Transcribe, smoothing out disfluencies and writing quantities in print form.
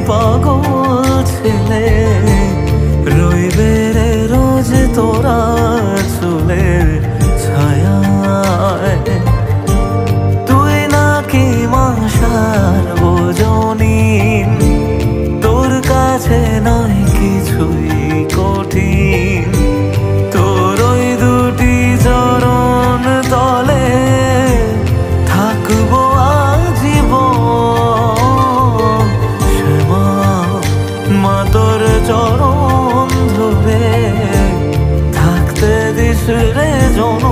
পাগল ছেলে রইবে রে রোজ তোরা চুলের ছায়ায়। তুই নাকি মাসার বোঝনি, তোর কাছে নয় কিছুই কঠিন। তোর ওই দুটি চরণ তলে থাকবো আজীবন। শ্যামা মা তোর চরণ ধরে থাকতে দিস রে জন।